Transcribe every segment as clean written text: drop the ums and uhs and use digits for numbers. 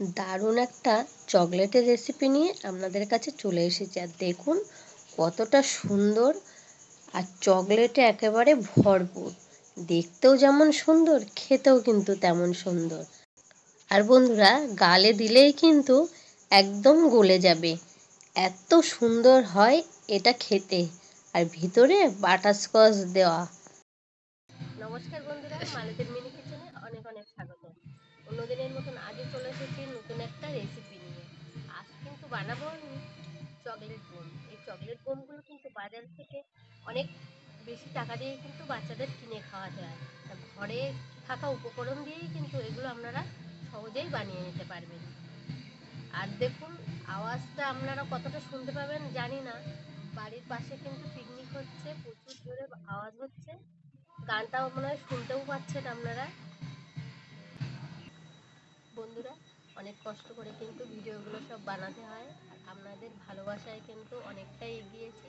দারুণ একটা চকলেটের রেসিপি নিয়ে আপনাদের কাছে চলে এসেছি। আর দেখুন কতটা সুন্দর, আর চকলেটে একেবারে ভরপুর। দেখতেও যেমন সুন্দর, খেতেও কিন্তু তেমন সুন্দর। আর বন্ধুরা, গালে দিলেই কিন্তু একদম গলে যাবে, এত সুন্দর হয় এটা খেতে। আর ভিতরে বাটারস্কচ দেওয়া। নমস্কার বন্ধুরা, মালতীর মিনি কিচেনে অনেক অনেক স্বাগত। অন্যদিনের মতন আজও চলে এসেছি নতুন একটা রেসিপি নিয়ে। আজ কিন্তু বানাবো আমি চকলেট বোম। এই চকলেট বোমগুলো কিন্তু বাজার থেকে অনেক বেশি টাকা দিয়ে কিন্তু বাচ্চাদের কিনে খাওয়াতে হয়। তা ঘরে থাকা উপকরণ দিয়েই কিন্তু এগুলো আপনারা সহজেই বানিয়ে নিতে পারবেন। আর দেখুন আওয়াজটা আপনারা কতটা শুনতে পাবেন জানি না। বাড়ির পাশে কিন্তু পিকনিক হচ্ছে, প্রচুর জোরে আওয়াজ হচ্ছে। গানটাও মনে হয় শুনতেও পাচ্ছেন আপনারা। বন্ধুরা, অনেক কষ্ট করে কিন্তু ভিডিওগুলো সব বানাতে হয়, আর আপনাদের ভালোবাসায় কিন্তু অনেকটাই এগিয়েছি।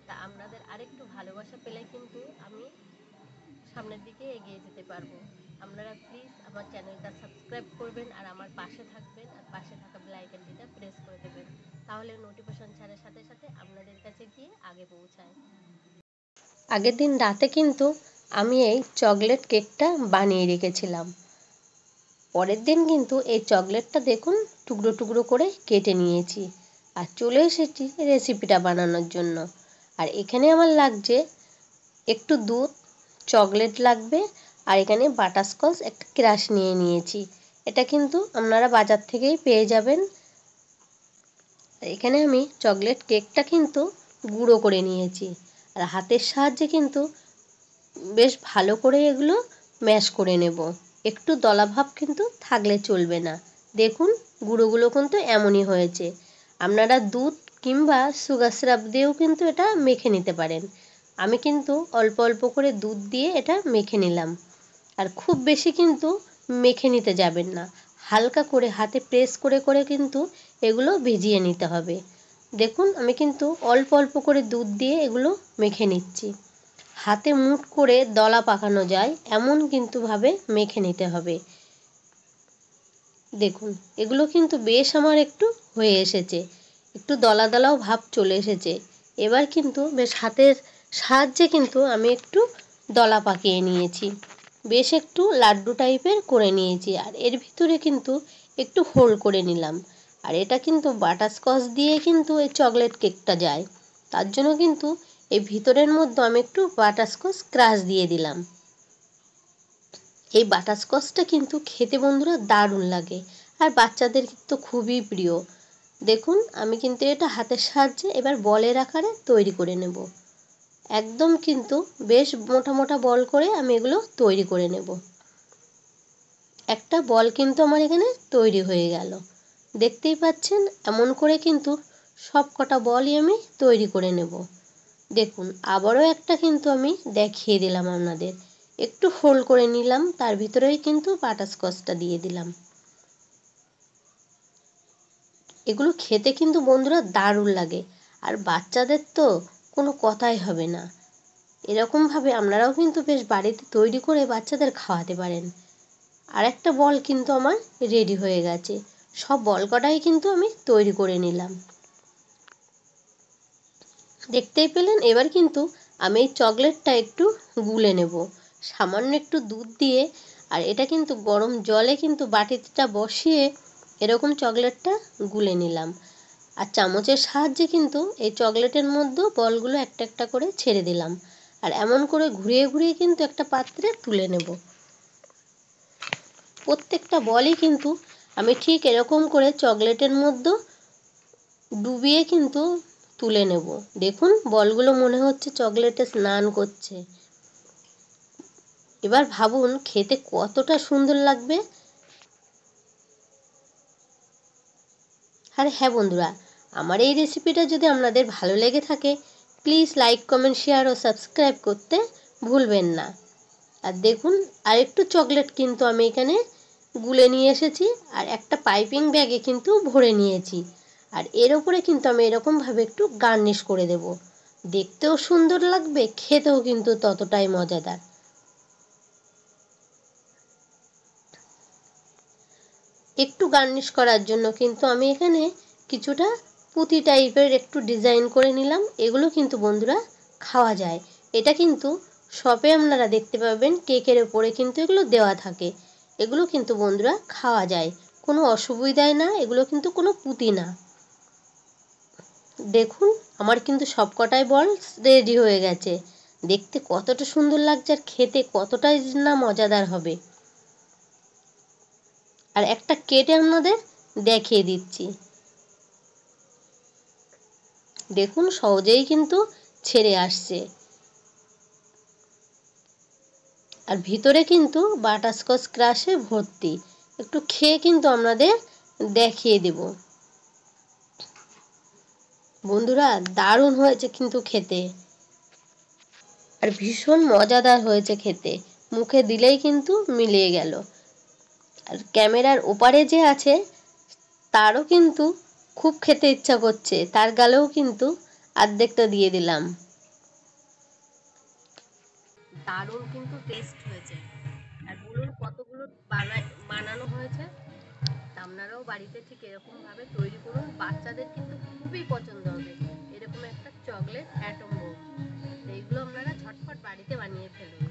তা আপনাদের আরেকটু ভালোবাসা পেলে কিন্তু আমি সামনের দিকে এগিয়ে যেতে পারবো। আপনারা প্লিজ আমার চ্যানেলটা সাবস্ক্রাইব করবেন, আর আমার পাশে থাকবেন, আর পাশে থাকা বেল আইকনটিটা প্রেস করে দেবেন। তাহলে নোটিফিকেশন ছাড়ার সাথে সাথে আপনাদের কাছে গিয়ে আগে পৌঁছায়। আগের দিন রাতে কিন্তু আমি এই চকলেট কেকটা বানিয়ে রেখেছিলাম। পরের দিন কিন্তু এই চকলেটটা দেখুন টুকরো টুকরো করে কেটে নিয়েছি, আর চলে এসেছি রেসিপিটা বানানোর জন্য। আর এখানে আমার লাগছে একটু দুধ, চকলেট লাগবে, আর এখানে বাটারস্কচ একটা ক্রাশ নিয়ে নিয়েছি। এটা কিন্তু আপনারা বাজার থেকেই পেয়ে যাবেন। এখানে আমি চকলেট কেকটা কিন্তু গুঁড়ো করে নিয়েছি, আর হাতের সাহায্যে কিন্তু বেশ ভালো করে এগুলো ম্যাশ করে নেব। একটু দলাভাব কিন্তু থাকলে চলবে না। দেখুন গুঁড়োগুলো কিন্তু এমনই হয়েছে। আপনারা দুধ কিংবা সুগার সিরাপ দিয়েও কিন্তু এটা মেখে নিতে পারেন। আমি কিন্তু অল্প অল্প করে দুধ দিয়ে এটা মেখে নিলাম। আর খুব বেশি কিন্তু মেখে নিতে যাবেন না, হালকা করে হাতে প্রেস করে করে কিন্তু এগুলো ভিজিয়ে নিতে হবে। দেখুন আমি কিন্তু অল্প অল্প করে দুধ দিয়ে এগুলো মেখে নিচ্ছি। হাতে মুঠ করে দলা পাকানো যায় এমন কিন্তু ভাবে মেখে নিতে হবে। দেখুন এগুলো কিন্তু বেশ আমার একটু হয়ে এসেছে, একটু দলা দলাও ভাব চলে এসেছে। এবার কিন্তু বেশ হাতের সাহায্যে কিন্তু আমি একটু দলা পাকিয়ে নিয়েছি, বেশ একটু লাড্ডু টাইপের করে নিয়েছি। আর এর ভিতরে কিন্তু একটু হোল করে নিলাম। আর এটা কিন্তু বাটারস্কচ দিয়ে কিন্তু এই চকলেট কেকটা যায়, তার জন্য কিন্তু এই ভিতরের মধ্যে আমি একটু বাটারস্কচ ক্রাশ দিয়ে দিলাম। এই বাটারস্কচটা কিন্তু খেতে বন্ধুরা দারুণ লাগে, আর বাচ্চাদের তো খুবই প্রিয়। দেখুন আমি কিন্তু এটা হাতের সাহায্যে এবার বলের আকারে তৈরি করে নেব। একদম কিন্তু বেশ মোটা মোটা বল করে আমি এগুলো তৈরি করে নেব। একটা বল কিন্তু আমার এখানে তৈরি হয়ে গেল, দেখতেই পাচ্ছেন। এমন করে কিন্তু সব কটা বলই আমি তৈরি করে নেব। দেখুন আবারও একটা কিন্তু আমি দেখিয়ে দিলাম আপনাদের। একটু ফোল্ড করে নিলাম, তার ভিতরেই কিন্তু বাটারস্কচটা দিয়ে দিলাম। এগুলো খেতে কিন্তু বন্ধুরা দারুণ লাগে, আর বাচ্চাদের তো কোনো কথাই হবে না। এরকমভাবে আপনারাও কিন্তু বেশ বাড়িতে তৈরি করে বাচ্চাদের খাওয়াতে পারেন। আর একটা বল কিন্তু আমার রেডি হয়ে গেছে। সব বল কটাই কিন্তু আমি তৈরি করে নিলাম। দেখতেই পেলেন। এবার কিন্তু আমি এই চকলেটটা একটু গুলে নেব, সামান্য একটু দুধ দিয়ে। আর এটা কিন্তু গরম জলে কিন্তু বাটিটা বসিয়ে এরকম চকলেটটা গুলে নিলাম। আর চামচের সাহায্যে কিন্তু এই চকলেটের মধ্যে বলগুলো একটা একটা করে ছেড়ে দিলাম। আর এমন করে ঘুরিয়ে ঘুরিয়ে কিন্তু একটা পাত্রে তুলে নেব। প্রত্যেকটা বলই কিন্তু আমি ঠিক এরকম করে চকলেটের মধ্যে ডুবিয়ে কিন্তু তুলে নেব। দেখুন বলগুলো মনে হচ্ছে চকলেটে স্নান করছে। এবার ভাবুন খেতে কতটা সুন্দর লাগবে। আর হ্যাঁ বন্ধুরা, আমার এই রেসিপিটা যদি আপনাদের ভালো লেগে থাকে, প্লিজ লাইক কমেন্ট শেয়ার ও সাবস্ক্রাইব করতে ভুলবেন না। আর দেখুন আরেকটু চকলেট কিন্তু আমি এখানে গুলে নিয়ে এসেছি, আর একটা পাইপিং ব্যাগে কিন্তু ভরে নিয়েছি। আর এর উপরে কিন্তু আমি এরকমভাবে একটু গার্নিশ করে দেব। দেখতেও সুন্দর লাগবে, খেতেও কিন্তু ততটাই মজাদার। একটু গার্নিশ করার জন্য কিন্তু আমি এখানে কিছুটা পুঁতি টাইপের একটু ডিজাইন করে নিলাম। এগুলো কিন্তু বন্ধুরা খাওয়া যায়। এটা কিন্তু শপে আপনারা দেখতে পাবেন কেকের ওপরে কিন্তু এগুলো দেওয়া থাকে। এগুলো কিন্তু বন্ধুরা খাওয়া যায়, কোনো অসুবিধাই না, এগুলো কিন্তু কোনো পুঁতি না। দেখুন আমার কিন্তু সব কটাই বল রেডি হয়ে গেছে। দেখতে কতটা সুন্দর লাগছে আর খেতে কতটাই না মজাদার হবে। আর একটা কেটে আপনাদের দেখিয়ে দিচ্ছি। দেখুন সহজেই কিন্তু ছেড়ে আসছে। আর ভিতরে কিন্তু বাটারস্কচ ক্রাশে ভর্তি। একটু খেয়ে কিন্তু আপনাদের দেখিয়ে দেব। বন্ধুরা দারুণ হয়েছে কিন্তু খেতে, আর ভীষণ মজাদার হয়েছে খেতে। মুখে দিলেই কিন্তু মিলিয়ে গেল। আর ক্যামেরার ওপারে যে আছে তারও কিন্তু খুব খেতে ইচ্ছা করছে, তার গালেও কিন্তু অর্ধেকটা দিয়ে দিলাম। দারুণ কিন্তু টেস্ট হয়েছে। আর বলুন কতগুলো বানানো হয়েছে। আপনারাও বাড়িতে ঠিক এরকম ভাবে তৈরি করুন, বাচ্চাদের কিন্তু খুবই পছন্দ হবে এরকম একটা চকলেট অ্যাটম বোম। এইগুলো আপনারা ঝটপট বাড়িতে বানিয়ে ফেলুন।